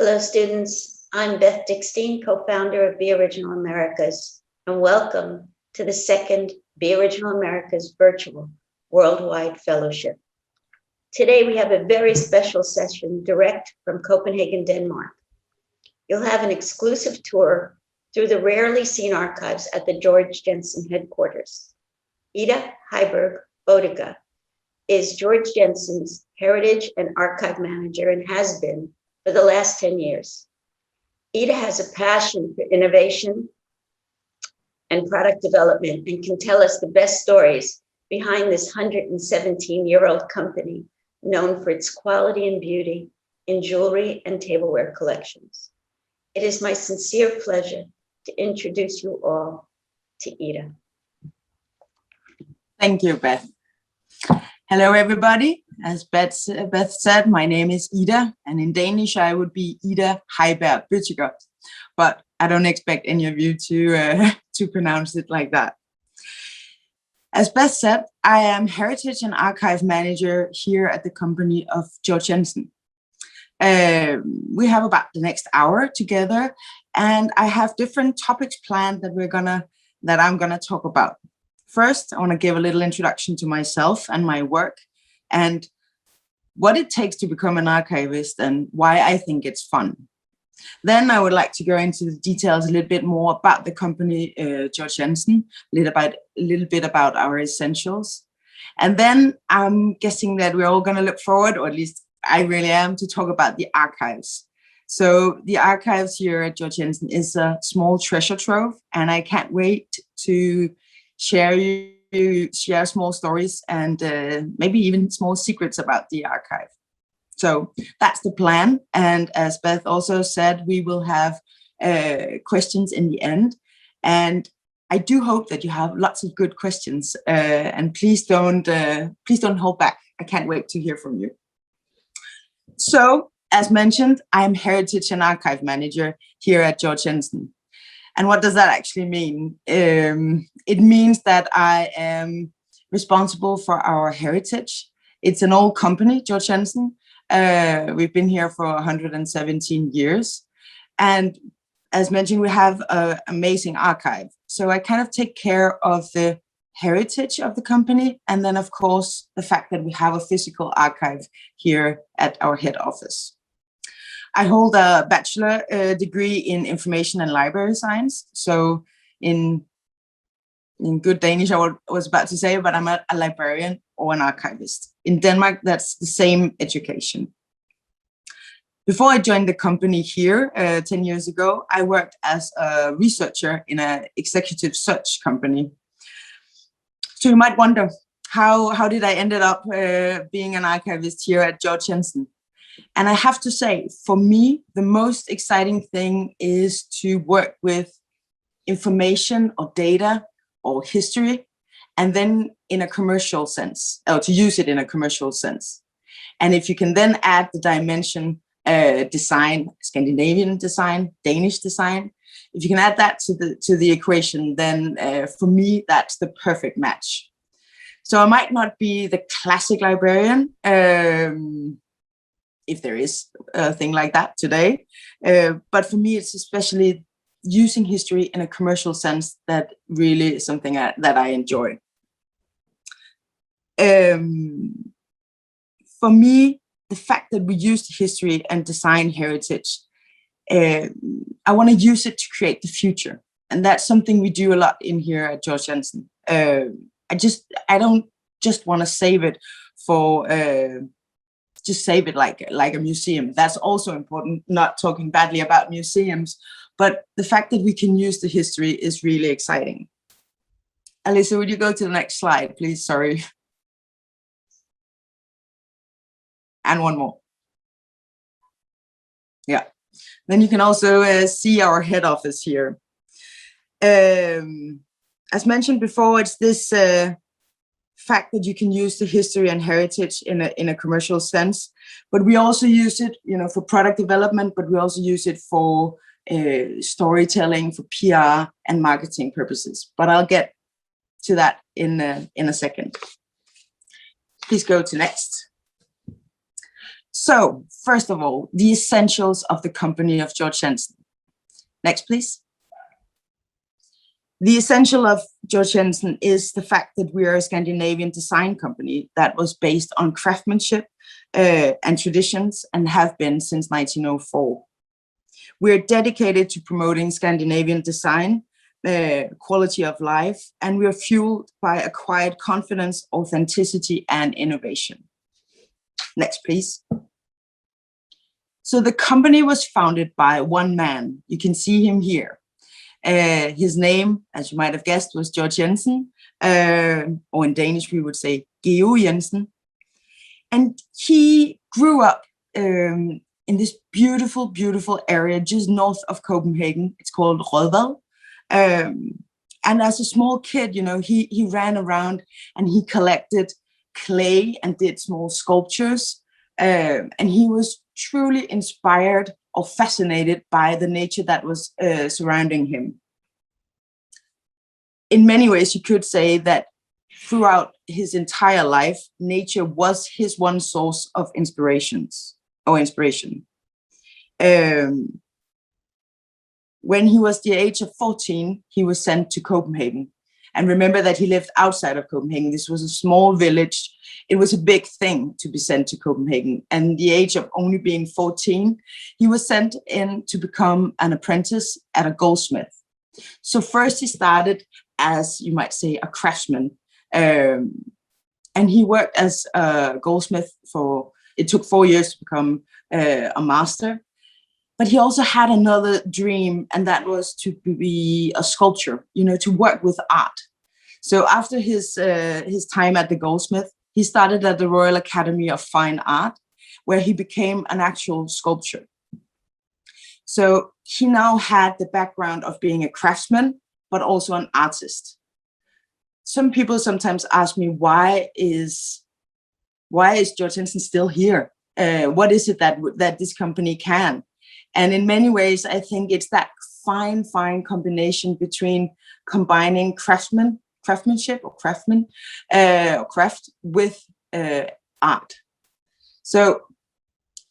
Hello, students. I'm Beth Dickstein, co-founder of Be Original Americas, and welcome to the second Be Original Americas virtual worldwide fellowship. Today, we have a very special session direct from Copenhagen, Denmark. You'll have an exclusive tour through the rarely seen archives at the Georg Jensen headquarters. Ida Heiberg Bøttiger is Georg Jensen's Heritage and Archive Manager and has been for the last 10 years. Ida has a passion for innovation and product development and can tell us the best stories behind this 117-year-old company known for its quality and beauty in jewelry and tableware collections. It is my sincere pleasure to introduce you all to Ida. Thank you, Beth. Hello, everybody. As Beth said, my name is Ida, and in Danish, I would be Ida Heiberg Bøttiger, but I don't expect any of you to pronounce it like that. As Beth said, I am Heritage and Archive Manager here at the company of Georg Jensen. We have about the next hour together, and I have different topics planned that I'm gonna talk about. First, I want to give a little introduction to myself and my work and what it takes to become an archivist and why I think it's fun. Then I would like to go into the details a little bit more about the company Georg Jensen, a little bit about our essentials. And then I'm guessing that we're all going to look forward, or at least I really am, to talk about the archives. So the archives here at Georg Jensen is a small treasure trove, and I can't wait to share small stories and maybe even small secrets about the archive. So that's the plan. And as Beth also said, we will have questions in the end. And I do hope that you have lots of good questions. And please don't hold back. I can't wait to hear from you. So as mentioned, I'm Heritage and Archive Manager here at Georg Jensen. And what does that actually mean? It means that I am responsible for our heritage. It's an old company, Georg Jensen. We've been here for 117 years. And as mentioned, we have an amazing archive. So I kind of take care of the heritage of the company. And then, of course, the fact that we have a physical archive here at our head office. I hold a bachelor degree in information and library science. So in good Danish, I was about to say, but I'm a librarian or an archivist. In Denmark, that's the same education. Before I joined the company here 10 years ago, I worked as a researcher in an executive search company. So you might wonder, how did I ended up being an archivist here at Georg Jensen? And I have to say, for me, the most exciting thing is to work with information or data or history, and then in a commercial sense, or to use it in a commercial sense. And if you can then add the dimension design, Scandinavian design, Danish design, if you can add that to the equation, then for me, that's the perfect match. So I might not be the classic librarian, if there is a thing like that today. But for me, it's especially using history in a commercial sense that really is something that I enjoy. For me, the fact that we use history and design heritage, I want to use it to create the future. And that's something we do a lot in here at Georg Jensen. I don't just want to save it for just save it like a museum. That's also important, not talking badly about museums, but the fact that we can use the history is really exciting. Alyssa, would you go to the next slide, please? Sorry. And one more. Yeah. Then you can also see our head office here. As mentioned before, it's this fact that you can use the history and heritage in a commercial sense, but we also use it, for product development, but we also use it for storytelling, for PR and marketing purposes. But I'll get to that in a second. Please go to next. So, first of all, the essentials of the company of Georg Jensen. Next, please. The essential of Georg Jensen is the fact that we are a Scandinavian design company that was based on craftsmanship and traditions and have been since 1904. We're dedicated to promoting Scandinavian design, quality of life, and we're fueled by acquired confidence, authenticity, and innovation. Next, please. So the company was founded by one man. You can see him here. His name, as you might have guessed, was Georg Jensen, or in Danish, we would say Georg Jensen. And he grew up in this beautiful, beautiful area just north of Copenhagen. It's called Rødvad. And as a small kid, you know, he ran around and he collected clay and did small sculptures. And he was truly inspired or fascinated by the nature that was surrounding him. In many ways, you could say that throughout his entire life, nature was his one source of inspiration. When he was the age of 14, he was sent to Copenhagen. And remember that he lived outside of Copenhagen. This was a small village. It was a big thing to be sent to Copenhagen. And the age of only being 14, he was sent in to become an apprentice at a goldsmith. So first he started as, you might say, a craftsman. And he worked as a goldsmith it took 4 years to become a master. But he also had another dream, and that was to be a sculptor, you know, to work with art. So after his time at the goldsmith, he started at the Royal Academy of Fine Art, where he became an actual sculptor. So he now had the background of being a craftsman, but also an artist. Some people sometimes ask me, why is Georg Jensen still here? What is it that this company can? And in many ways, I think it's that fine combination between combining craftsmanship or craft with art. So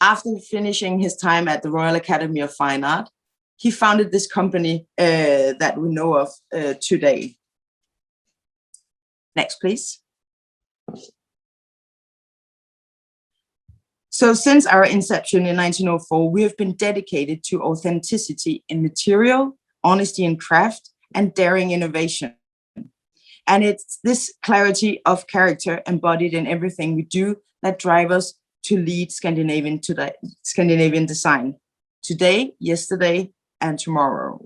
after finishing his time at the Royal Academy of Fine Art, he founded this company that we know of today. Next, please. So since our inception in 1904, we have been dedicated to authenticity in material, honesty in craft, and daring innovation. And it's this clarity of character embodied in everything we do that drives us to lead Scandinavian design today, yesterday, and tomorrow.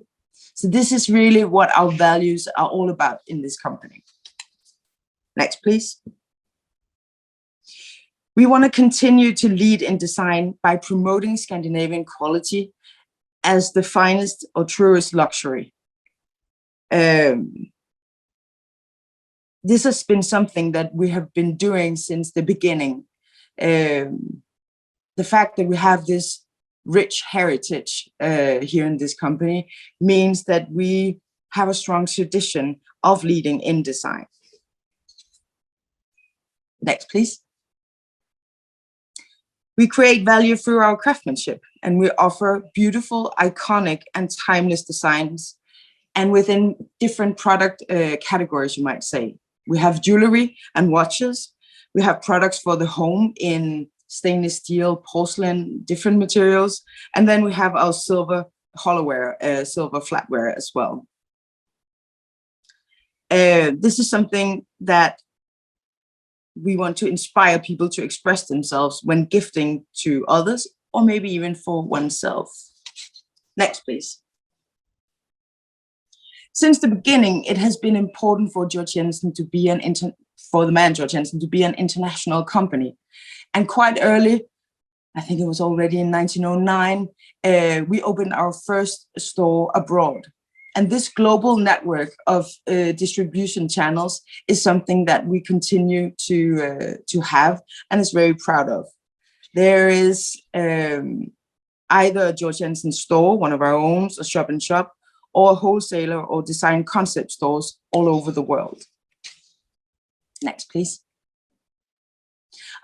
So this is really what our values are all about in this company. Next, please. We want to continue to lead in design by promoting Scandinavian quality as the finest or truest luxury. This has been something that we have been doing since the beginning. The fact that we have this rich heritage here in this company means that we have a strong tradition of leading in design. Next, please. We create value through our craftsmanship, and we offer beautiful, iconic, and timeless designs, and within different product categories, you might say. We have jewelry and watches. We have products for the home in stainless steel, porcelain, different materials, and then we have our silver hollowware, silver flatware as well. This is something that we want to inspire people to express themselves when gifting to others, or maybe even for oneself. Next, please. Since the beginning, it has been important for Georg Jensen to be Georg Jensen to be an international company. And quite early, I think it was already in 1909, we opened our first store abroad. And this global network of distribution channels is something that we continue to have and is very proud of. There is either a Georg Jensen store, one of our own, a shop and shop, or a wholesaler or design concept stores all over the world. Next, please.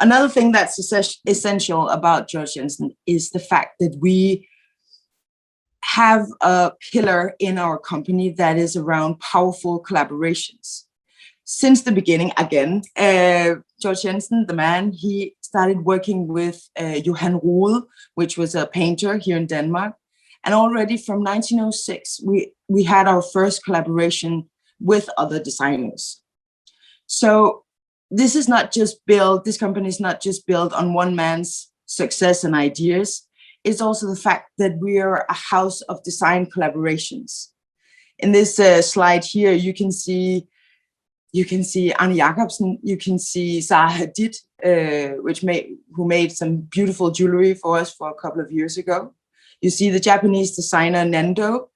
Another thing that's essential about Georg Jensen is the fact that we have a pillar in our company that is around powerful collaborations. Since the beginning, again, Georg Jensen, the man, he started working with Johan Rode, which was a painter here in Denmark. And already from 1906, we had our first collaboration with other designers. So this is not just built, this company is not just built on one man's success and ideas. It's also the fact that we are a house of design collaborations. In this slide here, you can see Arne Jacobsen, you can see Zaha Hadid, who made some beautiful jewelry for us for a couple of years ago. You see the Japanese designer Nando.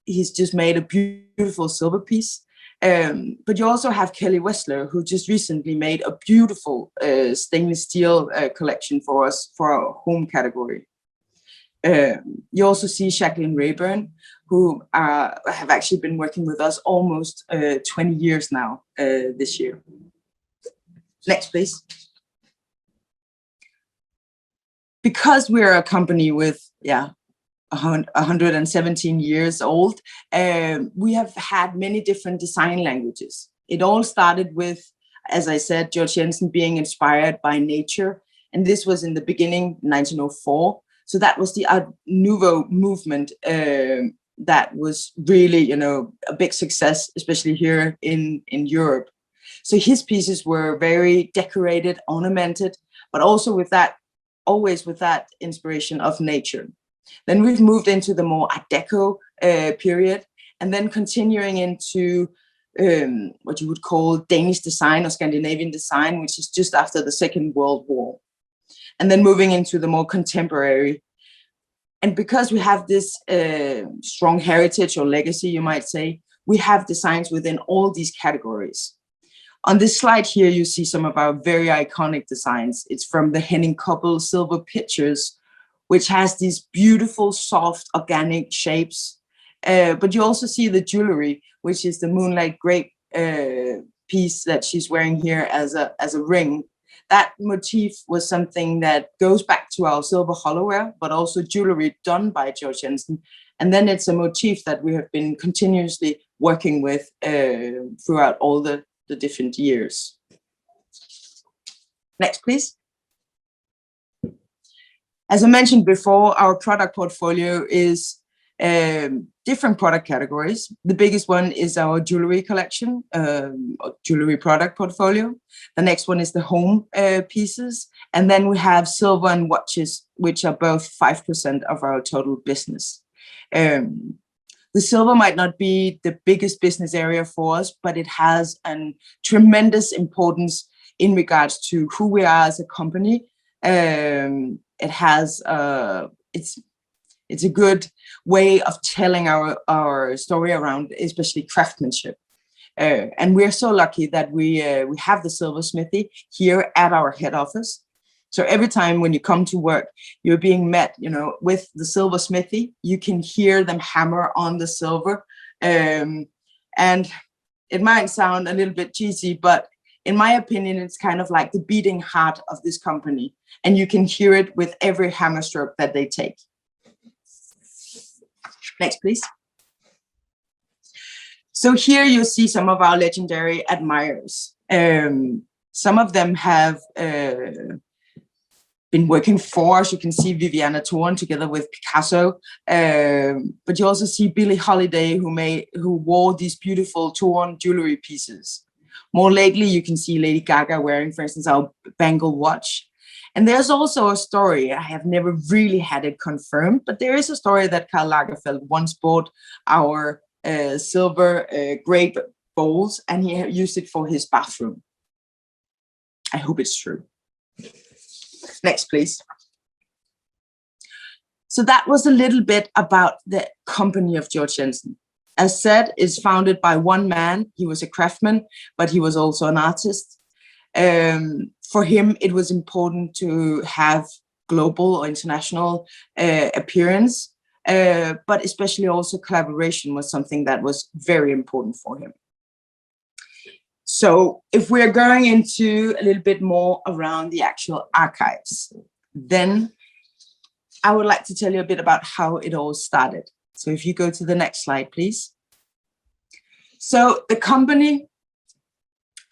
He's just made a beautiful silver piece. But you also have Kelly Wessler, who just recently made a beautiful stainless steel collection for us for our home category. You also see Jacqueline Rayburn, who have actually been working with us almost 20 years now this year. Next, please. Because we're a company with 117 years old, we have had many different design languages. It all started with, as I said, Georg Jensen being inspired by nature. And this was in the beginning, 1904. So that was the Art Nouveau movement that was really, a big success, especially here in Europe. So his pieces were very decorated, ornamented, but also with that, always with that inspiration of nature. Then we've moved into the more Art Deco period, and then continuing into what you would call Danish design or Scandinavian design, which is just after the Second World War. And then moving into the more contemporary. And because we have this strong heritage or legacy, you might say, we have designs within all these categories. On this slide here, you see some of our very iconic designs. It's from the Henning Koppel silver pitchers, which has these beautiful, soft, organic shapes. But you also see the jewelry, which is the Moonlight Grape piece that she's wearing here as a ring. That motif was something that goes back to our silver hollowware, but also jewelry done by Georg Jensen. And then it's a motif that we have been continuously working with throughout all the different years. Next, please. As I mentioned before, our product portfolio is different product categories. The biggest one is our jewelry collection, jewelry product portfolio. The next one is the home pieces. And then we have silver and watches, which are both 5% of our total business. The silver might not be the biggest business area for us, but it has a tremendous importance in regards to who we are as a company. It has it's a good way of telling our story around, especially craftsmanship. And we're so lucky that we have the silversmithy here at our head office. So every time when you come to work, you're being met, with the silversmithy. You can hear them hammer on the silver. And it might sound a little bit cheesy, but in my opinion, it's kind of like the beating heart of this company. And you can hear it with every hammer stroke that they take. Next, please. So here you see some of our legendary admirers. Some of them have been working for us. You can see Viviana Thorn together with Picasso. But you also see Billie Holiday, who wore these beautiful Thorn jewelry pieces. More lately, you can see Lady Gaga wearing, for instance, our bangle watch. And there's also a story, I have never really had it confirmed, but there is a story that Karl Lagerfeld once bought our silver grape bowls and he used it for his bathroom. I hope it's true. Next, please. So that was a little bit about the company of Georg Jensen. As said, it's founded by one man. He was a craftsman, but he was also an artist. For him, it was important to have global or international appearance, but especially also collaboration was something that was very important for him. So if we're going into a little bit more around the actual archives, then I would like to tell you a bit about how it all started. So if you go to the next slide, please. So the company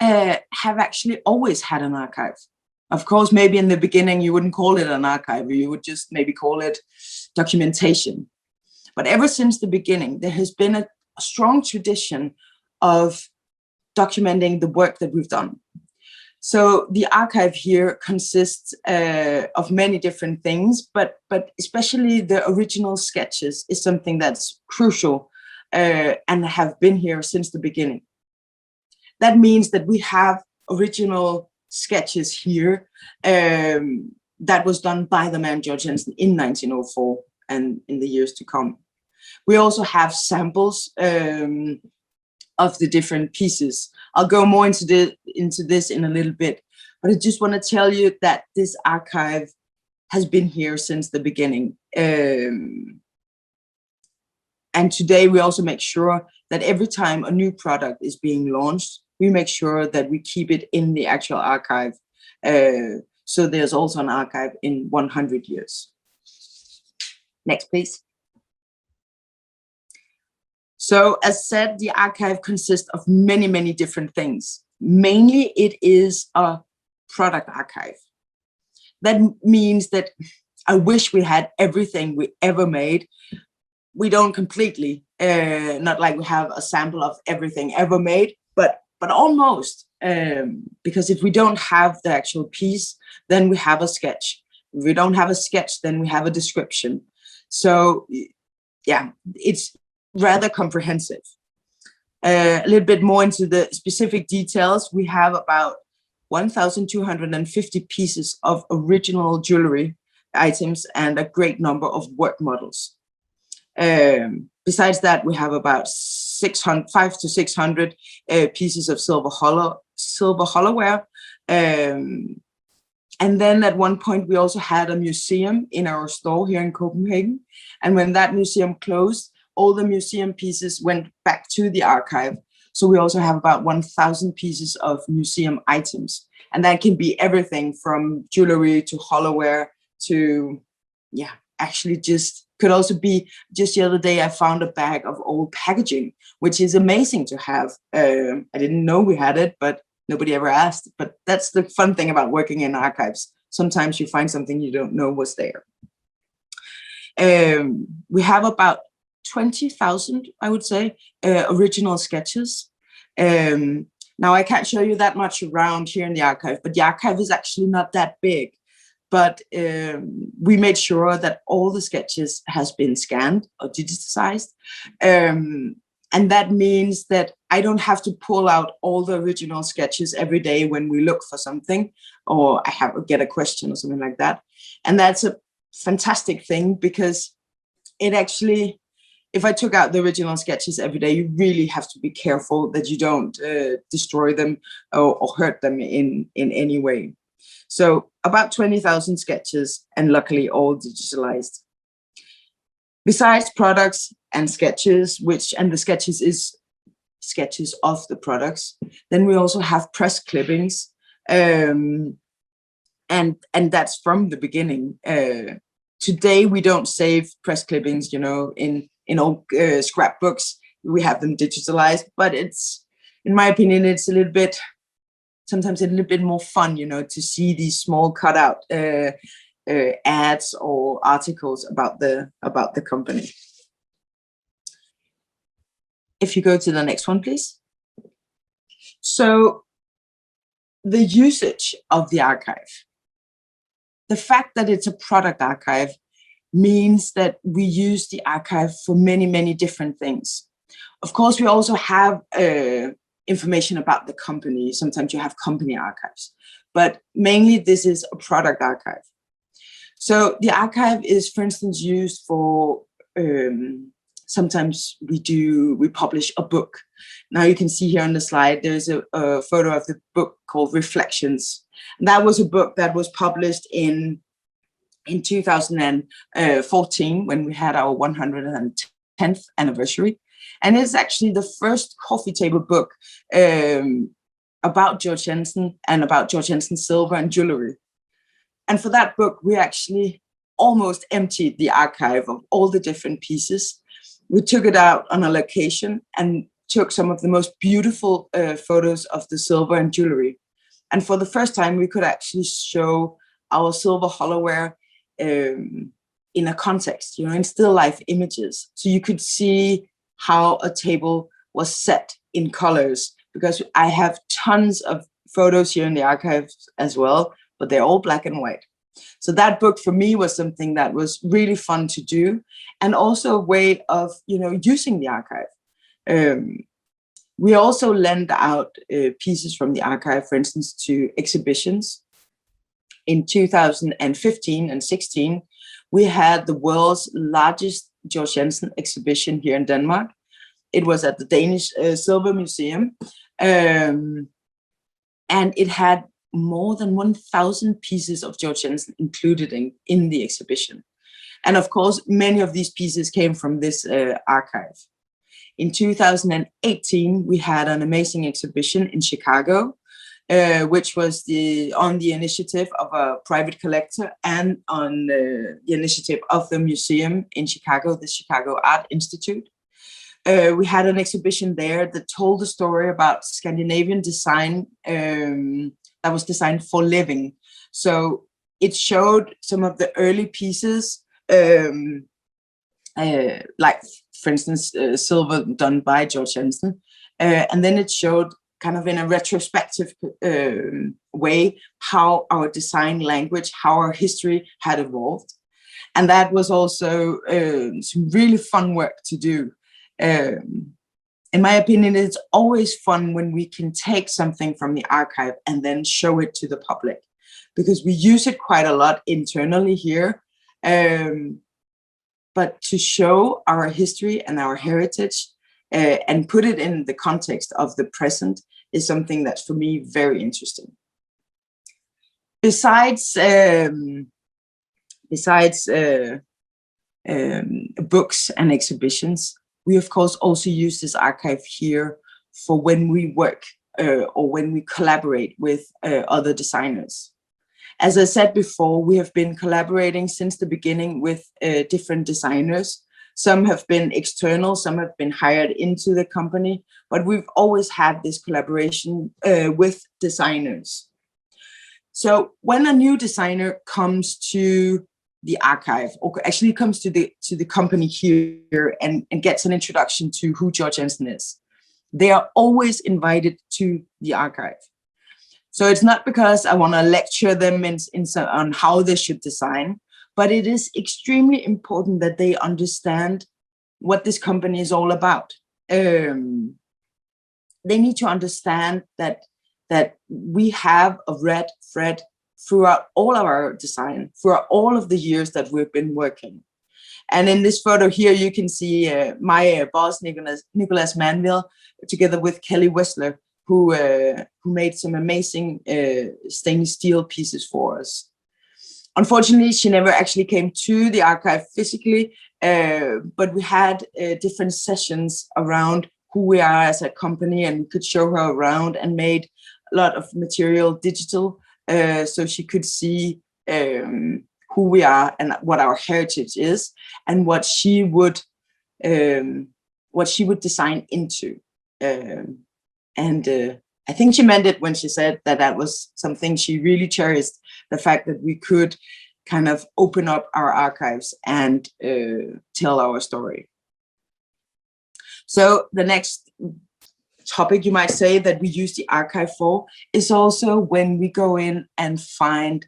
have actually always had an archive. Of course, maybe in the beginning, you wouldn't call it an archive, you would just maybe call it documentation. But ever since the beginning, there has been a strong tradition of documenting the work that we've done. So the archive here consists of many different things, but especially the original sketches is something that's crucial and have been here since the beginning. That means that we have original sketches here that was done by the man Georg Jensen in 1904 and in the years to come. We also have samples of the different pieces. I'll go more into this in a little bit, but I just want to tell you that this archive has been here since the beginning. And today we also make sure that every time a new product is being launched, we make sure that we keep it in the actual archive. So there's also an archive in 100 years. Next, please. So as said, the archive consists of many, many different things. Mainly it is a product archive. That means that I wish we had everything we ever made. We don't completely, not like we have a sample of everything ever made, but almost, because if we don't have the actual piece, then we have a sketch. If we don't have a sketch, then we have a description. So yeah, it's rather comprehensive. A little bit more into the specific details. We have about 1,250 pieces of original jewelry items and a great number of work models. Besides that, we have about 500 to 600 pieces of silver hollowware. And then at one point, we also had a museum in our store here in Copenhagen. And when that museum closed, all the museum pieces went back to the archive. So we also have about 1,000 pieces of museum items. And that can be everything from jewelry to hollowware to, yeah, actually just could also be, just the other day, I found a bag of old packaging, which is amazing to have. I didn't know we had it, but nobody ever asked. But that's the fun thing about working in archives. Sometimes you find something you don't know was there. We have about 20,000, I would say, original sketches. Now, I can't show you that much around here in the archive, but the archive is actually not that big. But we made sure that all the sketches has been scanned or digitized. And that means that I don't have to pull out all the original sketches every day when we look for something, or I get a question or something like that. And that's a fantastic thing, because it actually, if I took out the original sketches every day, you really have to be careful that you don't destroy them or hurt them in any way. So about 20,000 sketches, and luckily all digitalized. Besides products and sketches, and the sketches is sketches of the products, then we also have press clippings, and that's from the beginning. Today we don't save press clippings, you know, in old scrapbooks. We have them digitalized, but it's, in my opinion, it's sometimes a little bit more fun, you know, to see these small cutout ads or articles about the company. If you go to the next one, please. So the usage of the archive, the fact that it's a product archive means that we use the archive for many, many different things. Of course, we also have information about the company. Sometimes you have company archives, but mainly this is a product archive. So the archive is, for instance, used for, sometimes we publish a book. Now you can see here on the slide, there's a photo of the book called Reflections. And that was a book that was published in 2014, when we had our 110th anniversary. And it's actually the first coffee table book about Georg Jensen and about Georg Jensen silver and jewelry. And for that book, we actually almost emptied the archive of all the different pieces. We took it out on a location and took some of the most beautiful photos of the silver and jewelry. And for the first time, we could actually show our silver hollowware in a context, you know, in still life images. So you could see how a table was set in colors, because I have tons of photos here in the archives as well, but they're all black and white. So that book for me was something that was really fun to do, and also a way of, you know, using the archive. We also lend out pieces from the archive, for instance, to exhibitions. In 2015 and 16, we had the world's largest Georg Jensen exhibition here in Denmark. It was at the Danish Silver Museum, and it had more than 1,000 pieces of Georg Jensen included in the exhibition. And of course, many of these pieces came from this archive. In 2018, we had an amazing exhibition in Chicago, which was on the initiative of a private collector and on the initiative of the museum in Chicago, the Chicago Art Institute. We had an exhibition there that told the story about Scandinavian design that was designed for living. So it showed some of the early pieces, like, for instance, silver done by Georg Jensen. And then it showed kind of in a retrospective way how our design language, how our history had evolved. And that was also some really fun work to do. In my opinion, it's always fun when we can take something from the archive and then show it to the public, because we use it quite a lot internally here. But to show our history and our heritage and put it in the context of the present is something that's, for me, very interesting. Besides books and exhibitions, we of course also use this archive here for when we work or when we collaborate with other designers. As I said before, we have been collaborating since the beginning with different designers. Some have been external, some have been hired into the company, but we've always had this collaboration with designers. So when a new designer comes to the archive, or actually comes to the company here and gets an introduction to who Georg Jensen is, they are always invited to the archive. So it's not because I want to lecture them on how they should design, but it is extremely important that they understand what this company is all about. They need to understand that we have a red thread throughout all of our design, throughout all of the years that we've been working. And in this photo here, you can see my boss, Nicholas Manville, together with Kelly Wessler, who made some amazing stainless steel pieces for us. Unfortunately, she never actually came to the archive physically, but we had different sessions around who we are as a company, and we could show her around and made a lot of material digital so she could see who we are and what our heritage is and what she would design into. I think she meant it when she said that that was something she really cherished, the fact that we could kind of open up our archives and tell our story. So the next topic, you might say, that we use the archive for is also when we go in and find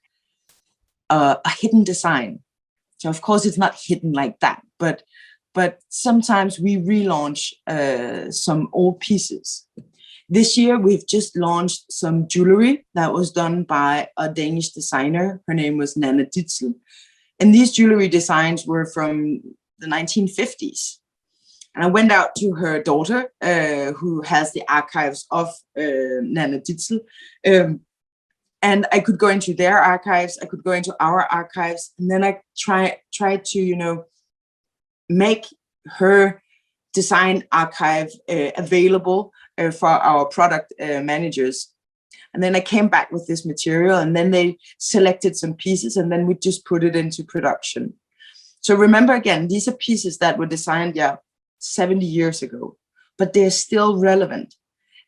a hidden design. So of course it's not hidden like that, but sometimes we relaunch some old pieces. This year, we've just launched some jewelry that was done by a Danish designer. Her name was Nana Ditzel. And these jewelry designs were from the 1950s. And I went out to her daughter, who has the archives of Nana Ditzel. And I could go into their archives, I could go into our archives, and then I tried to, make her design archive available for our product managers And then I came back with this material, and then they selected some pieces, and then we just put it into production. So remember, again, these are pieces that were designed 70 years ago, but they're still relevant.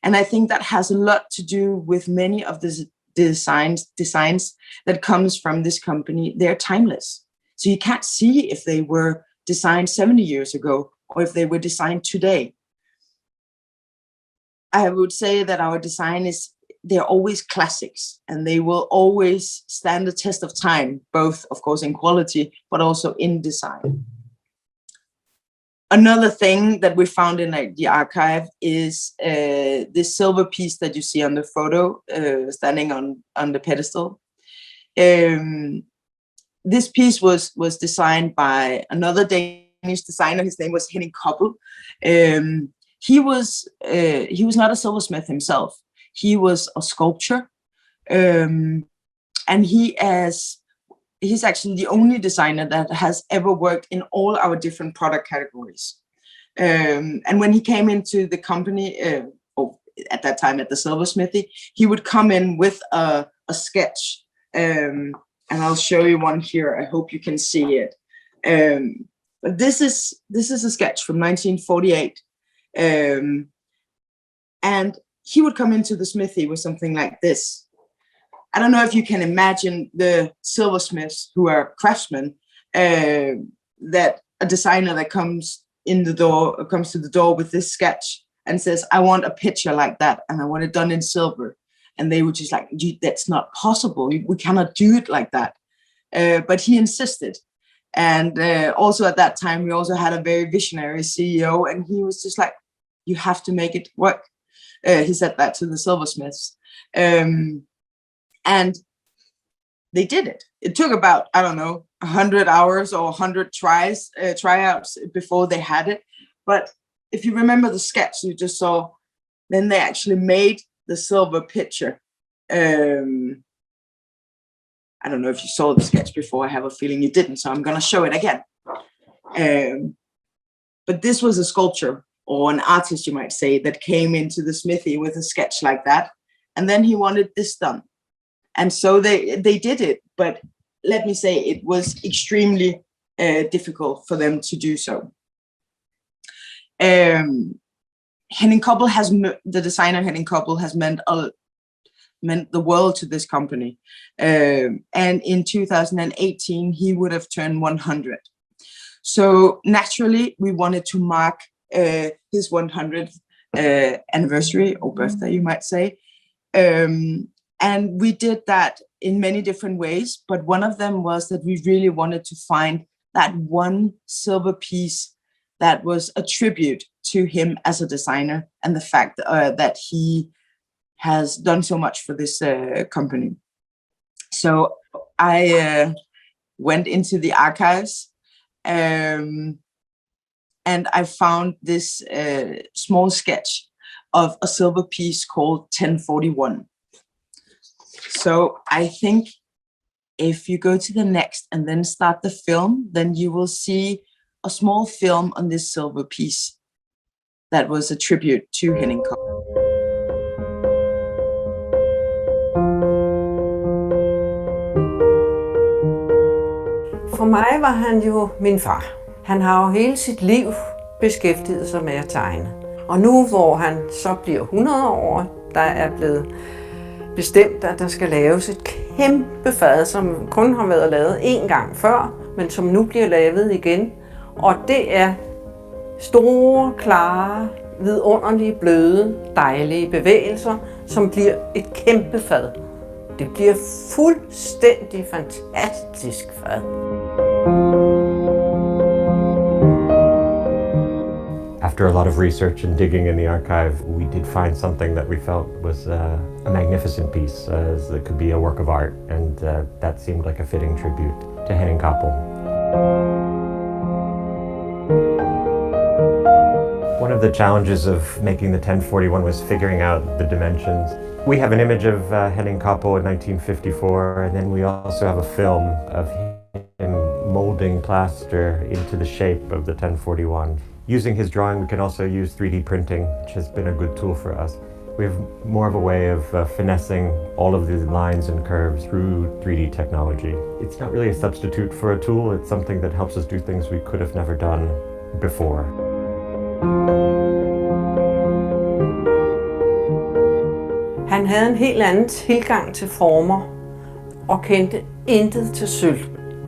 And I think that has a lot to do with many of the designs that comes from this company. They're timeless. So you can't see if they were designed 70 years ago or if they were designed today. I would say that our design they're always classics, and they will always stand the test of time, both, of course, in quality, but also in design. Another thing that we found in the archive is this silver piece that you see on the photo, standing on the pedestal. This piece was designed by another Danish designer. His name was Henning Koppel. He was not a silversmith himself. He was a sculptor, and he's actually the only designer that has ever worked in all our different product categories. And when he came into the company, at that time at the silversmithy, he would come in with a sketch. And I'll show you one here. I hope you can see it. But this is a sketch from 1948. And he would come into the smithy with something like this. I don't know if you can imagine the silversmiths who are craftsmen, that a designer that comes to the door with this sketch and says, I want a picture like that, and I want it done in silver. And they were just like, that's not possible. We cannot do it like that. But he insisted. And also at that time, we also had a very visionary CEO, and he was just like, you have to make it work. He said that to the silversmiths. And they did it. It took about, 100 hours or 100 tryouts before they had it. But if you remember the sketch you just saw, then they actually made the silver picture. I don't know if you saw the sketch before. I have a feeling you didn't, so I'm going to show it again. But this was a sculpture, or an artist, you might say, that came into the smithy with a sketch like that. And then he wanted this done. And so they did it. But let me say, it was extremely difficult for them to do so. Henning Koppel the designer Henning Koppel has meant the world to this company. And in 2018, he would have turned 100. So naturally, we wanted to mark his 100th anniversary, or birthday, you might say. And we did that in many different ways, but one of them was that we really wanted to find that one silver piece that was a tribute to him as a designer, and the fact that he has done so much for this company. So I went into the archives, and I found this small sketch of a silver piece called 1041. So I think if you go to the next and then start the film, then you will see a small film on this silver piece that was a tribute to Henning Koppel. For mig var han jo min far. Han har jo hele sit liv beskæftiget sig med at tegne. Og nu hvor han så bliver 100 år, der er blevet bestemt, at der skal laves et kæmpe fad, som kun har været lavet én gang før, men som nu bliver lavet igen. Og det er store, klare, vidunderlige, bløde, dejlige bevægelser, som bliver et kæmpe fad. Det bliver fuldstændig fantastisk fad. After a lot of research and digging in the archive, we did find something that we felt was a magnificent piece, that could be a work of art, and that seemed like a fitting tribute to Henning Koppel. One of the challenges of making the 1041 was figuring out the dimensions. We have an image of Henning Koppel in 1954, and then we also have a film of him molding plaster into the shape of the 1041. Using his drawing, we can also use 3D printing, which has been a good tool for us. We have more of a way of finessing all of these lines and curves through 3D technology. It's not really a substitute for a tool, it's something that helps us do things we could have never done before. Han havde en helt anden tilgang til former og kendte intet til sølv.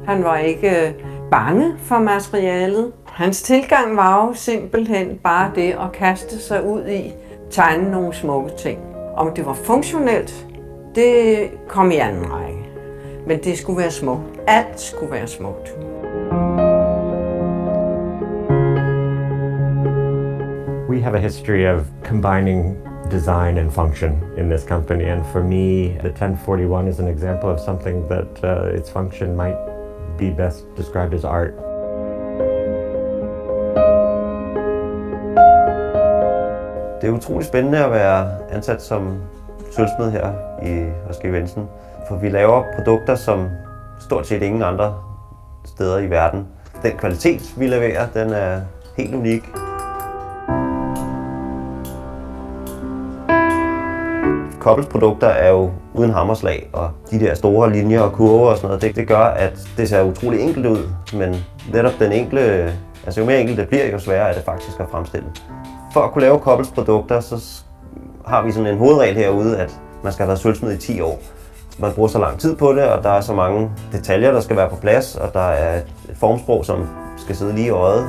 Han var ikke bange for materialet. Hans tilgang var jo simpelthen bare det at kaste sig ud i, tegne nogle smukke ting. Om det var funktionelt, det kom i anden række. Men det skulle være smukt. Alt skulle være smukt. We have a history of combining design and function in this company, and for me, the 1041 is an example of something that its function might be best described as art. Det er utroligt spændende at være ansat som sølvsmed her hos Georg Jensen, for vi laver produkter, som stort set ingen andre steder i verden. Den kvalitet, vi leverer, den er helt unik. Koppels produkter er jo uden hammerslag, og de der store linjer og kurver og sådan noget, det gør, at det ser utrolig enkelt ud, men netop den enkle, altså jo mere enkelt det bliver, jo sværere er det faktisk at fremstille. For at kunne lave Koppels produkter, så har vi sådan en hovedregel herude, at man skal have været sølvsmed i 10 år. Man bruger så lang tid på det, og der er så mange detaljer, der skal være på plads, og der er et formsprog, som skal sidde lige i øjet.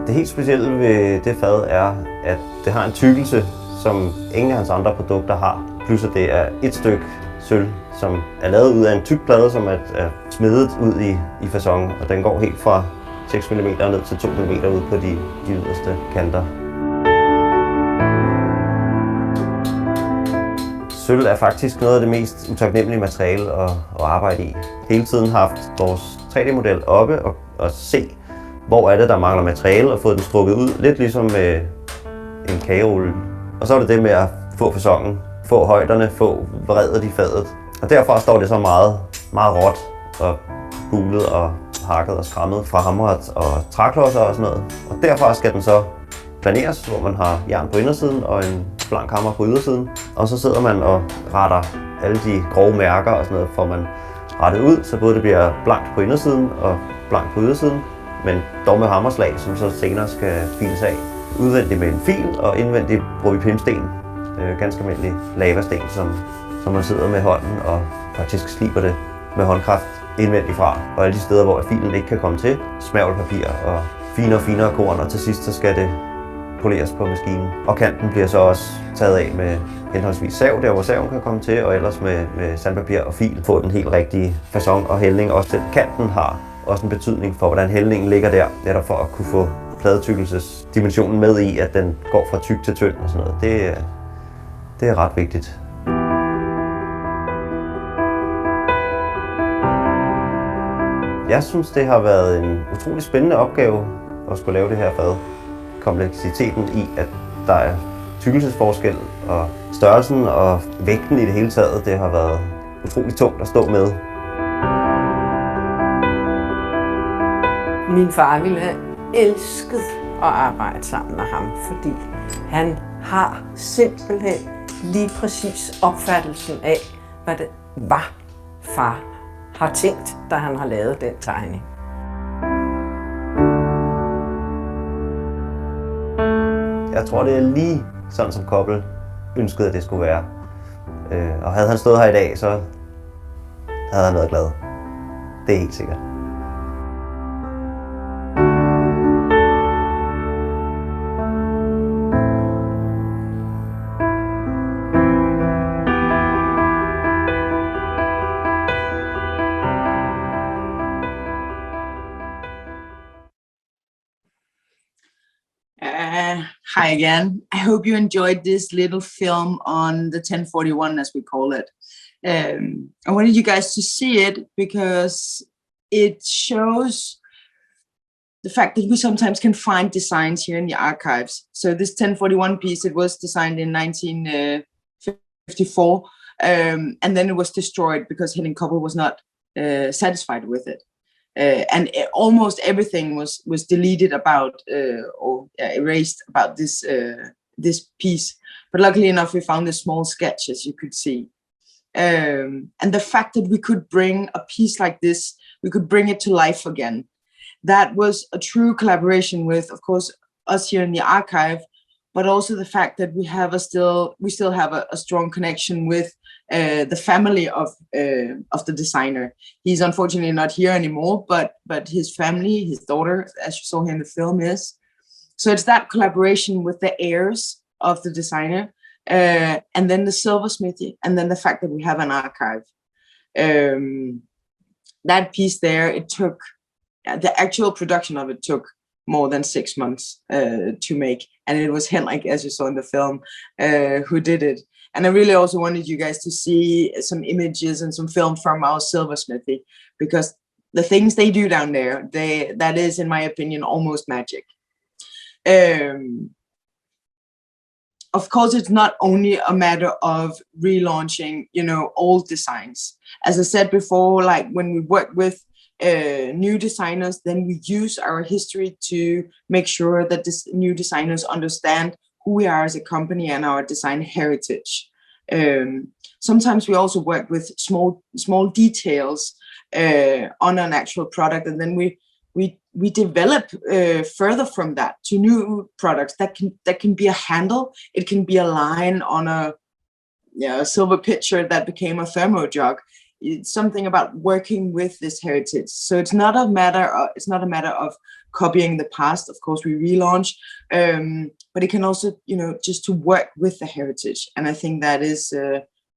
Det helt specielle ved det fad er, at det har en tykkelse, som ingen af hans andre produkter har. Plus at det er et stykke sølv, som er lavet ud af en tyk plade, som er smedet ud i facon, og den går helt fra 6 mm ned til 2 mm ud på de yderste kanter. Sølv er faktisk noget af det mest utaknemmelige materiale at arbejde i. Hele tiden har haft vores 3D-model oppe og se, hvor er det, der mangler materiale, og fået den strukket ud, lidt ligesom med en kagerulle. Og så er det det med at få faconen, få højderne, få vredet i fadet. Og derfra står det så meget råt og bulet og hakket og skrammet fra hamret og træklodser og sådan noget. Og derfra skal den så planeres, hvor man har jern på indersiden og en blank hammer på ydersiden. Og så sidder man og retter alle de grove mærker og sådan noget, får man rettet ud, så både det bliver blankt på indersiden og blankt på ydersiden, men dog med hammerslag, som så senere skal files af. Udvendigt med en fil, og indvendigt bruger vi pimsten. Ganske almindelig lavasten, som man sidder med hånden og faktisk sliber det med håndkraft indvendigt fra. Og alle de steder, hvor filen ikke kan komme til, smærvelpapir og finere korn, og til sidst så skal det poleres på maskinen. Og kanten bliver så også taget af med henholdsvis sav, der hvor saven kan komme til, og ellers med sandpapir og fil. Få den helt rigtige facon og hældning. Også den kanten har også en betydning for, hvordan hældningen ligger der, netop for at kunne få pladetykkelsesdimensionen med i, at den går fra tyk til tynd og sådan noget. Det er ret vigtigt. Jeg synes, det har været en utrolig spændende opgave at skulle lave det her fad. Kompleksiteten i, at der er tykkelsesforskel, og størrelsen og vægten i det hele taget, det har været utrolig tungt at stå med. Min far ville have elsket at arbejde sammen med ham, fordi han har simpelthen lige præcis opfattelsen af, hvad det var, far har tænkt, da han har lavet den tegning. Jeg tror, det er lige sådan, som Koppel ønskede, at det skulle være. Og havde han stået her i dag, så havde han været glad. Det er helt sikkert. Hi again. I hope you enjoyed this little film on the 1041, as we call it. I wanted you guys to see it because it shows the fact that we sometimes can find designs here in the archives. So this 1041 piece, it was designed in 1954, and then it was destroyed because Henning Koppel was not satisfied with it. almost everything was deleted about or erased about this piece. But luckily enough, we found a small sketch, as you could see. And the fact that we could bring a piece like this, we could bring it to life again. That was a true collaboration with, of course, us here in the archive, but also the fact that we still have a strong connection with the family of the designer. He's unfortunately not here anymore, but his family, his daughter, as you saw here in the film, is. So it's that collaboration with the heirs of the designer, and then the silversmithy, and then the fact that we have an archive. That piece there, it took, the actual production of it took more than 6 months to make. And it was Henrik, as you saw in the film, who did it. And I really also wanted you guys to see some images and some film from our silversmithy, because the things they do down there, that is, in my opinion, almost magic. Of course, it's not only a matter of relaunching, old designs. As I said before, like when we work with new designers, then we use our history to make sure that this new designers understand who we are as a company and our design heritage. Sometimes we also work with small details on an actual product, and then we develop further from that to new products that can be a handle, it can be a line on a silver pitcher that became a thermo jug. It's something about working with this heritage. So it's not a matter of copying the past. Of course, we relaunch, but it can also, just to work with the heritage. And I think that is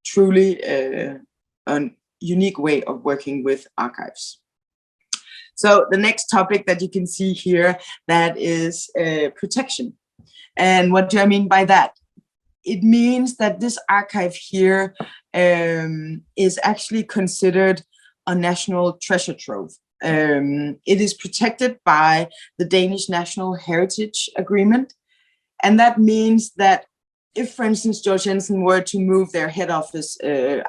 truly a unique way of working with archives. So the next topic that you can see here, that is protection. And what do I mean by that? It means that this archive here is actually considered a national treasure trove. It is protected by the Danish National Heritage Agreement. And that means that if, for instance, Georg Jensen were to move their head office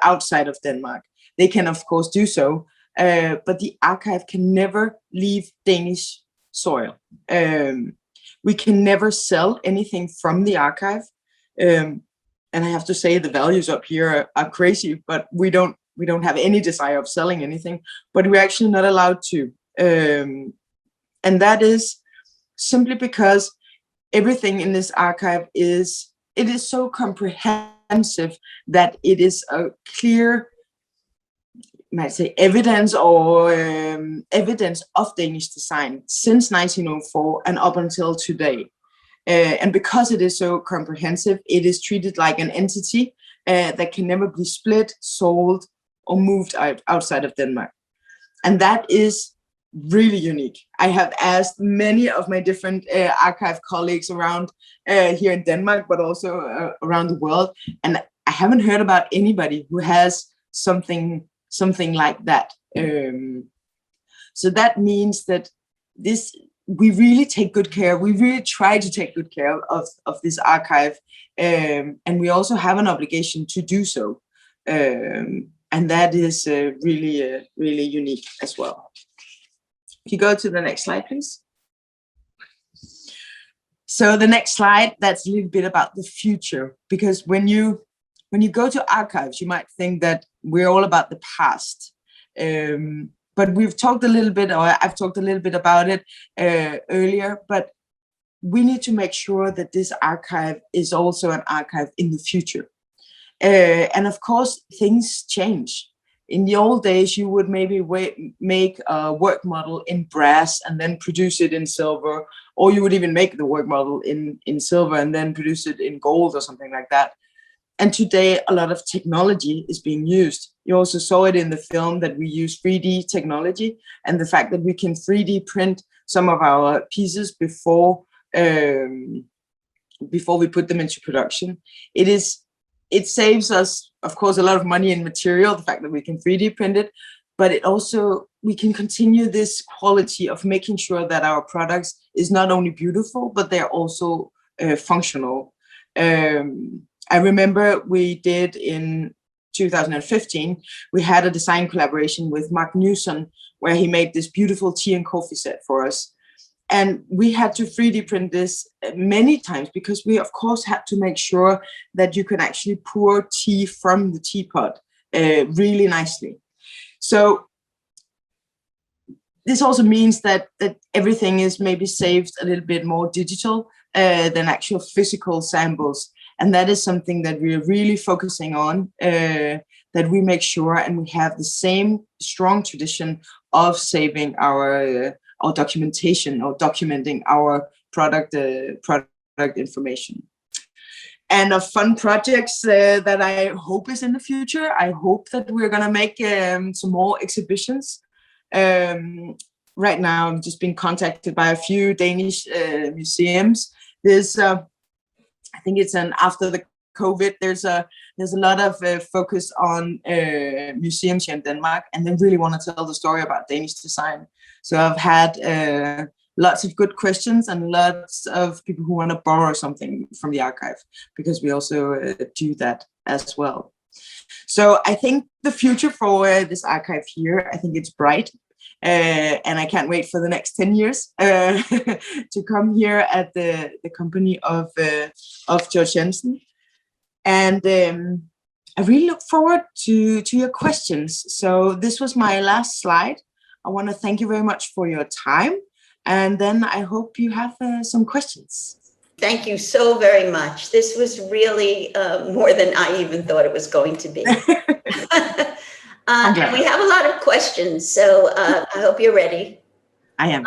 outside of Denmark, they can, of course, do so. But the archive can never leave Danish soil. We can never sell anything from the archive. And I have to say the values up here are crazy, but we don't have any desire of selling anything, but we're actually not allowed to. And that is simply because everything in this archive is so comprehensive that it is a clear, you might say, evidence or evidence of Danish design since 1904 and up until today. And because it is so comprehensive, it is treated like an entity that can never be split, sold, or moved outside of Denmark. And that is really unique. I have asked many of my different archive colleagues around here in Denmark, but also around the world, and I haven't heard about anybody who has something like that. So that means that we really take good care. We really try to take good care of this archive, and we also have an obligation to do so. And that is really unique as well. If you go to the next slide, please. So the next slide, that's a little bit about the future, because when you go to archives, you might think that we're all about the past. But we've talked a little bit, or I've talked a little bit about it earlier, but we need to make sure that this archive is also an archive in the future. And of course, things change. In the old days, you would maybe make a work model in brass and then produce it in silver, or you would even make the work model in silver and then produce it in gold or something like that. And today, a lot of technology is being used. You also saw it in the film that we use 3D technology, and the fact that we can 3D print some of our pieces before we put them into production. It saves us, of course, a lot of money in material, the fact that we can 3D print it, but it also, we can continue this quality of making sure that our products is not only beautiful, but they're also functional. I remember we did in 2015, we had a design collaboration with Mark Newson, where he made this beautiful tea and coffee set for us. And we had to 3D print this many times because we, of course, had to make sure that you can actually pour tea from the teapot really nicely. So this also means that everything is maybe saved a little bit more digital than actual physical samples. And that is something that we're really focusing on, that we make sure and we have the same strong tradition of saving our documentation or documenting our product information. And of fun projects that I hope is in the future, I hope that we're going to make some more exhibitions. Right now, I'm just being contacted by a few Danish museums. There's, I think it's after the COVID, there's a lot of focus on museums here in Denmark, and they really want to tell the story about Danish design. So I've had lots of good questions and lots of people who want to borrow something from the archive, because we also do that as well. So I think the future for this archive here, I think it's bright. And I can't wait for the next 10 years to come here at the company of Georg Jensen. And I really look forward to your questions. So this was my last slide. I want to thank you very much for your time. And then I hope you have some questions. Thank you so very much. This was really more than I even thought it was going to be. And we have a lot of questions, so I hope you're ready. I am.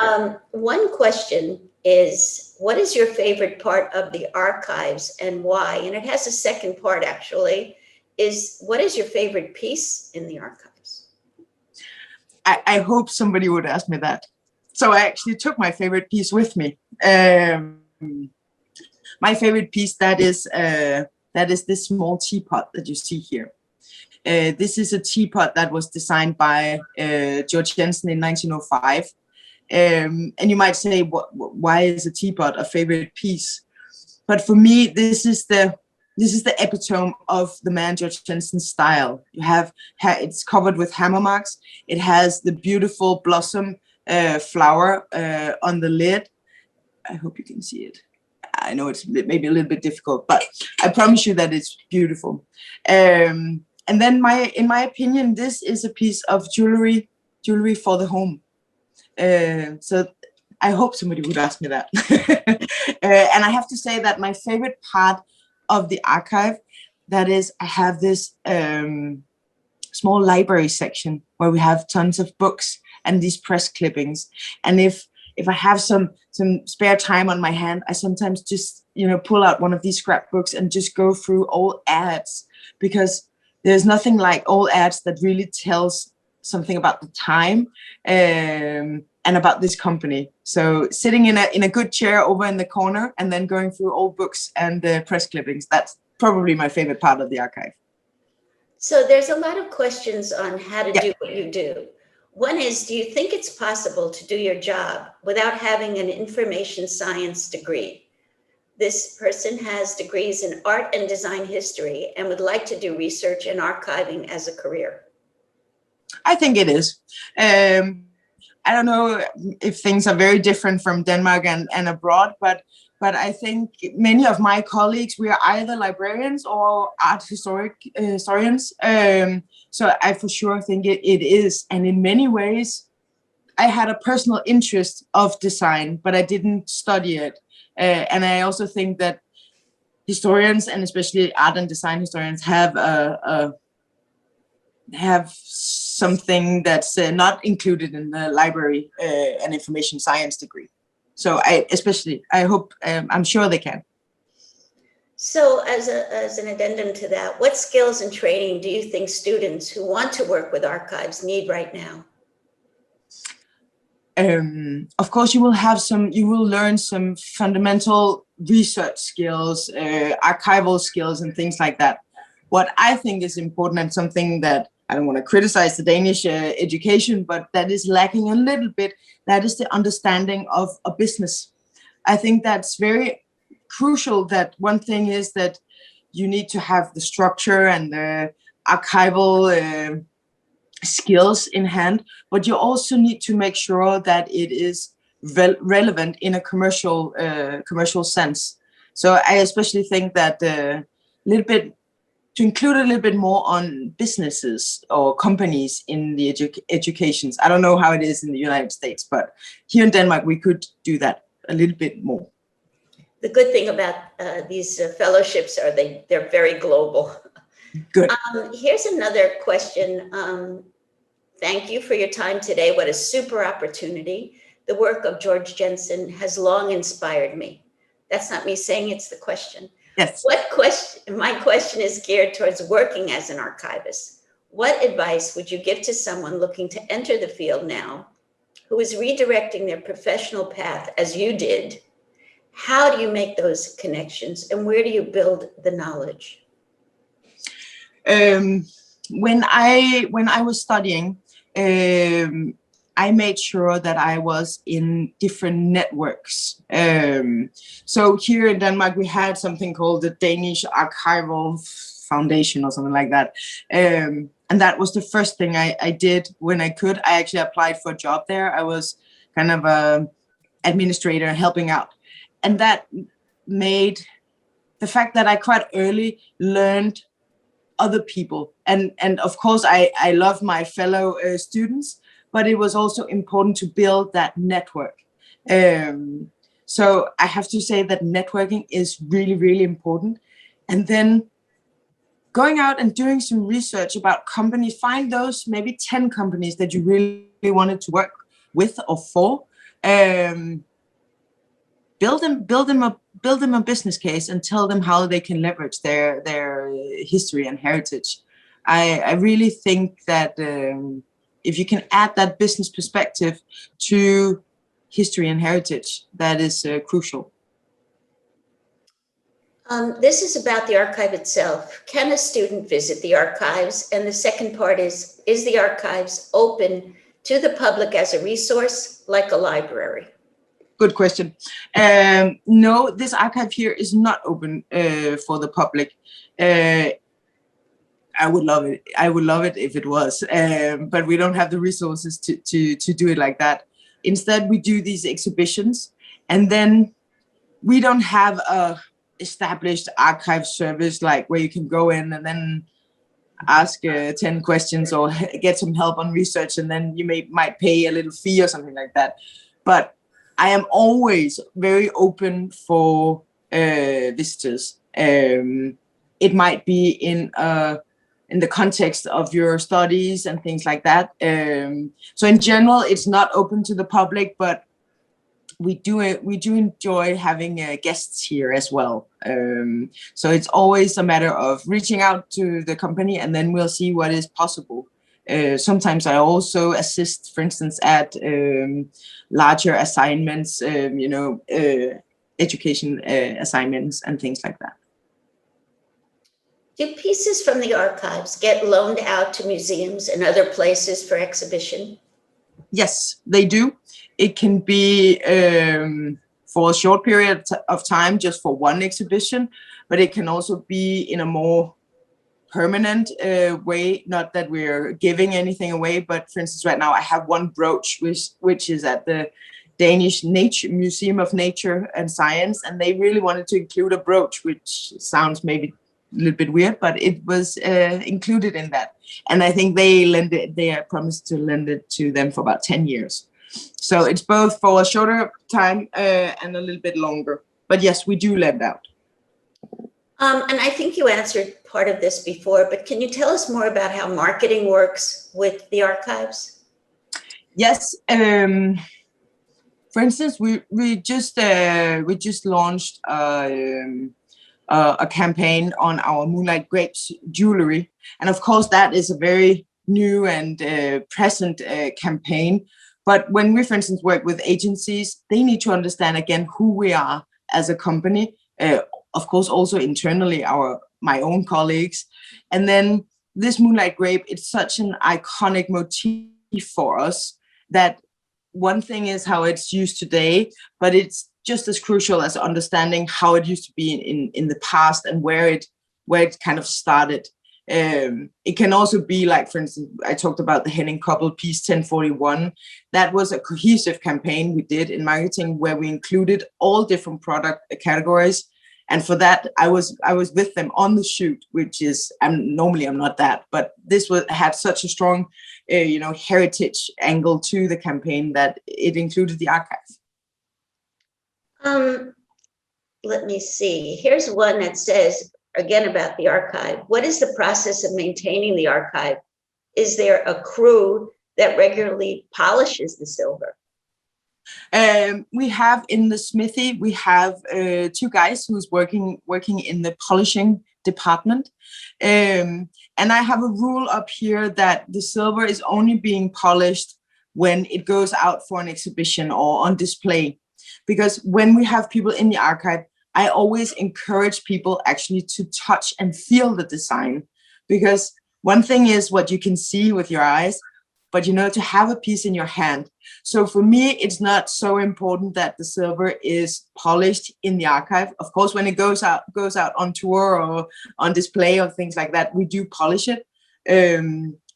One question is, what is your favorite part of the archives and why? And it has a second part, actually, is what is your favorite piece in the archives? I hope somebody would ask me that. So I actually took my favorite piece with me. My favorite piece, that is this small teapot that you see here. This is a teapot that was designed by Georg Jensen in 1905. And you might say, why is a teapot a favorite piece? But for me, this is the epitome of the man Georg Jensen's style. You have it's covered with hammer marks. It has the beautiful blossom flower on the lid. I hope you can see it. I know it's maybe a little bit difficult, but I promise you that it's beautiful. And then in my opinion, this is a piece of jewelry for the home. So I hope somebody would ask me that. And I have to say that my favorite part of the archive, that is, I have this small library section where we have tons of books and these press clippings. And if I have some spare time on my hand, I sometimes just, pull out one of these scrapbooks and just go through old ads, because there's nothing like old ads that really tells something about the time and about this company. So sitting in a good chair over in the corner and then going through old books and press clippings, that's probably my favorite part of the archive. So there's a lot of questions on how to do what you do. One is, do you think it's possible to do your job without having an information science degree? This person has degrees in art and design history and would like to do research and archiving as a career. I think it is. I don't know if things are very different from Denmark and abroad, but I think many of my colleagues, we are either librarians or art historians. So I for sure think it is. And in many ways, I had a personal interest of design, but I didn't study it. And I also think that historians, and especially art and design historians, have something that's not included in the library and information science degree. So I'm sure they can. So as an addendum to that, what skills and training do you think students who want to work with archives need right now? Of course, you will learn some fundamental research skills, archival skills, and things like that. What I think is important, and something that I don't want to criticize the Danish education, but that is lacking a little bit, that is the understanding of a business. I think that's very crucial. That one thing is that you need to have the structure and the archival skills in hand, but you also need to make sure that it is relevant in a commercial sense. So I especially think that to include a little bit more on businesses or companies in the educations. I don't know how it is in the United States, but here in Denmark, we could do that a little bit more. The good thing about these fellowships are they're very global. Good. Here's another question. Thank you for your time today. What a super opportunity. The work of Georg Jensen has long inspired me. That's not me saying, it's the question. Yes. My question is geared towards working as an archivist. What advice would you give to someone looking to enter the field now, who is redirecting their professional path as you did? How do you make those connections, and where do you build the knowledge? When I was studying, I made sure that I was in different networks. So here in Denmark, we had something called the Danish Archival Foundation or something like that. And that was the first thing I did when I could. I actually applied for a job there. I was kind of an administrator helping out. And that made the fact that I quite early learned other people. And of course, I love my fellow students, but it was also important to build that network. So I have to say that networking is really, really important. And then going out and doing some research about companies, find those maybe 10 companies that you really wanted to work with or for. Build them a business case and tell them how they can leverage their history and heritage. I really think that if you can add that business perspective to history and heritage, that is crucial. This is about the archive itself. Can a student visit the archives? And the second part is the archives open to the public as a resource, like a library? Good question. No, this archive here is not open for the public. I would love it. I would love it if it was, but we don't have the resources to do it like that. Instead, we do these exhibitions, and then we don't have a established archive service like where you can go in and then ask 10 questions or get some help on research, and then you might pay a little fee or something like that. But I am always very open for visitors. It might be in the context of your studies and things like that. So in general, it's not open to the public, but we do enjoy having guests here as well. So it's always a matter of reaching out to the company, and then we'll see what is possible. Sometimes I also assist, for instance, at larger assignments, education assignments and things like that. Do pieces from the archives get loaned out to museums and other places for exhibition? Yes, they do. It can be for a short period of time, just for one exhibition, but it can also be in a more permanent way. Not that we're giving anything away, but for instance, right now I have one brooch which is at the Danish Museum of Nature and Science, and they really wanted to include a brooch, which sounds maybe a little bit weird, but it was included in that. And I think they promised to lend it to them for about 10 years. So it's both for a shorter time and a little bit longer. But yes, we do lend out. And I think you answered part of this before, but can you tell us more about how marketing works with the archives? Yes. For instance, we just launched a campaign on our Moonlight Grapes jewelry, and of course that is a very new and present campaign. But when we, for instance, work with agencies, they need to understand again who we are as a company. Of course, also internally, my own colleagues. And then this Moonlight Grape, it's such an iconic motif for us that one thing is how it's used today, but it's just as crucial as understanding how it used to be in the past and where it kind of started. It can also be like, for instance, I talked about the Henning Koppel piece 1041. That was a cohesive campaign we did in marketing where we included all different product categories. And for that, I was with them on the shoot, which is, normally I'm not that, but this had such a strong, heritage angle to the campaign that it included the archive. Let me see. Here's one that says, again, about the archive. What is the process of maintaining the archive? Is there a crew that regularly polishes the silver? We have in the smithy, we have 2 guys who's working in the polishing department. And I have a rule up here that the silver is only being polished when it goes out for an exhibition or on display. Because when we have people in the archive, I always encourage people actually to touch and feel the design. Because one thing is what you can see with your eyes, but to have a piece in your hand. So for me, it's not so important that the silver is polished in the archive. Of course, when it goes out on tour or on display or things like that, we do polish it.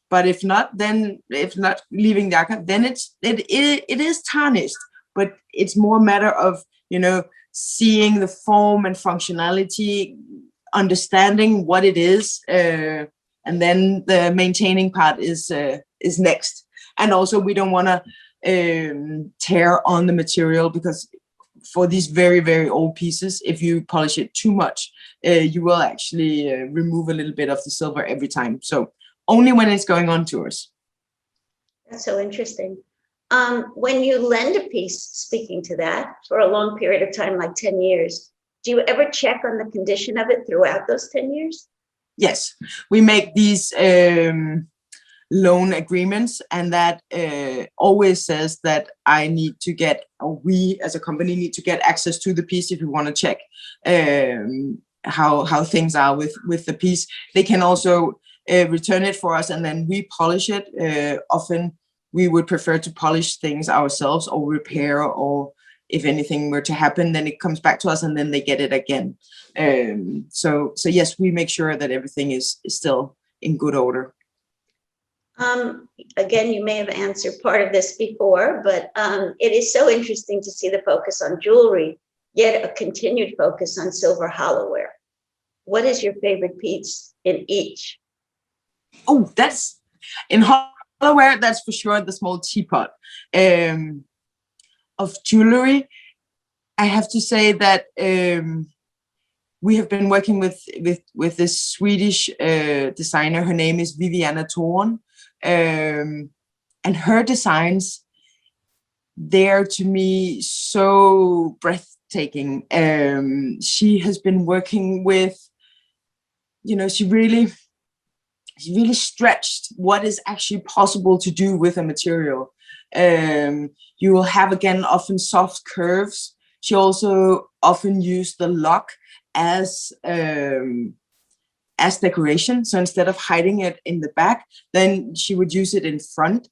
But if not leaving the archive, then it is tarnished. But it's more a matter of, seeing the form and functionality, understanding what it is, and then the maintaining part is next. And also, we don't want to tear on the material, because for these very, very old pieces, if you polish it too much, you will actually remove a little bit of the silver every time. So only when it's going on tours. That's so interesting. When you lend a piece, speaking to that, for a long period of time, like 10 years, do you ever check on the condition of it throughout those 10 years? Yes, we make these loan agreements, and that always says that I need to get, or we as a company need to get access to the piece if we want to check how things are with the piece. They can also return it for us, and then we polish it. Often we would prefer to polish things ourselves or repair, or if anything were to happen, then it comes back to us and then they get it again. So yes, we make sure that everything is still in good order. Again, you may have answered part of this before, but it is so interesting to see the focus on jewelry, yet a continued focus on silver hollowware. What is your favorite piece in each? Oh, that's in hollowware, that's for sure the small teapot. Of jewelry, I have to say that we have been working with this Swedish designer. Her name is Viviana Thorn, and her designs, they're to me so breathtaking. She has been working with, she really stretched what is actually possible to do with a material. You will have, again, often soft curves. She also often used the lock as decoration. So instead of hiding it in the back, then she would use it in front.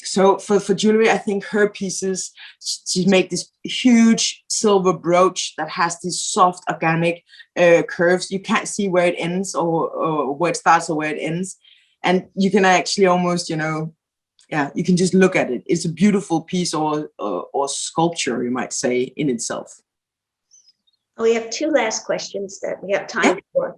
So for jewelry, I think her pieces, she's made this huge silver brooch that has these soft organic curves. You can't see where it ends or where it starts or where it ends. And you can actually almost, you can just look at it. It's a beautiful piece or sculpture, you might say, in itself. We have 2 last questions that we have time for.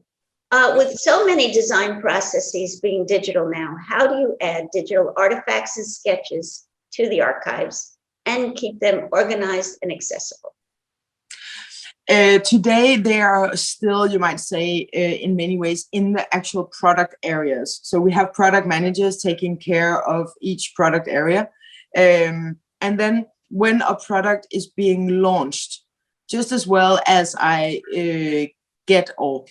With so many design processes being digital now, how do you add digital artifacts and sketches to the archives and keep them organized and accessible? Today, they are still, you might say, in many ways, in the actual product areas. So we have product managers taking care of each product area. And then when a product is being launched, just as well as I get or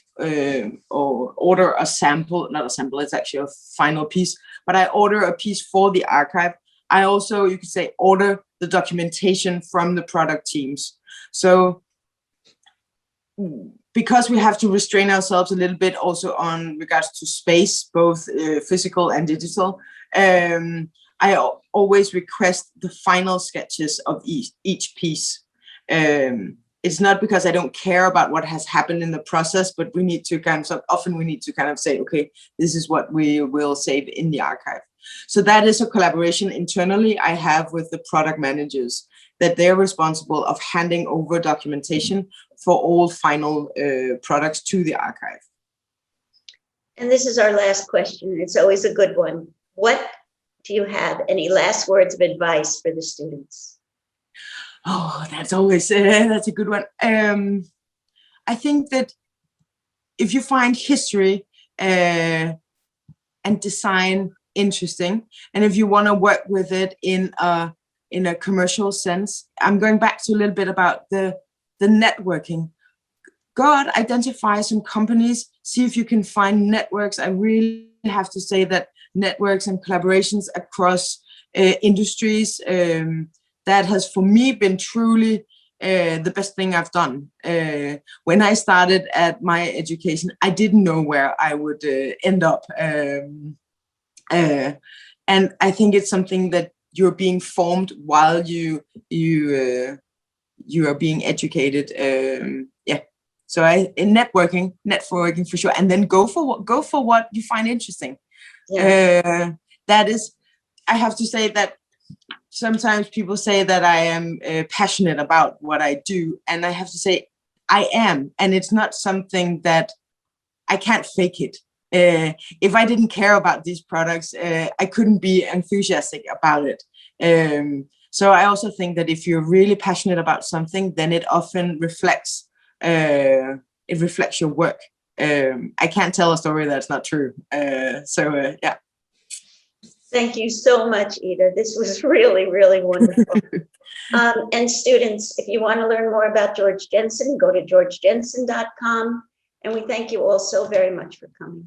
order a sample, not a sample, it's actually a final piece, but I order a piece for the archive. I also, you could say, order the documentation from the product teams. So because we have to restrain ourselves a little bit also on regards to space, both physical and digital, I always request the final sketches of each piece. it's not because I don't care about what has happened in the process, but we need to often we need to kind of say, okay, this is what we will save in the archive. So that is a collaboration internally I have with the product managers, that they're responsible of handing over documentation for all final products to the archive. And this is our last question. It's always a good one. What do you have? Any last words of advice for the students? Oh, that's always, that's a good one. I think that if you find history and design interesting, and if you want to work with it in a commercial sense, I'm going back to a little bit about the networking. Go out, identify some companies, see if you can find networks. I really have to say that networks and collaborations across industries, that has for me been truly the best thing I've done. When I started at my education, I didn't know where I would end up. And I think it's something that you're being formed while you are being educated. Yeah. So networking for sure, and then go for what you find interesting. Yeah. That is, I have to say that sometimes people say that I am passionate about what I do, and I have to say I am, and it's not something that I can't fake it. If I didn't care about these products, I couldn't be enthusiastic about it. So I also think that if you're really passionate about something, then it often reflects your work. I can't tell a story that's not true. Yeah. Thank you so much, Ida. This was really, really wonderful. And students, if you want to learn more about Georg Jensen, go to georgjensen.com. And we thank you all so very much for coming.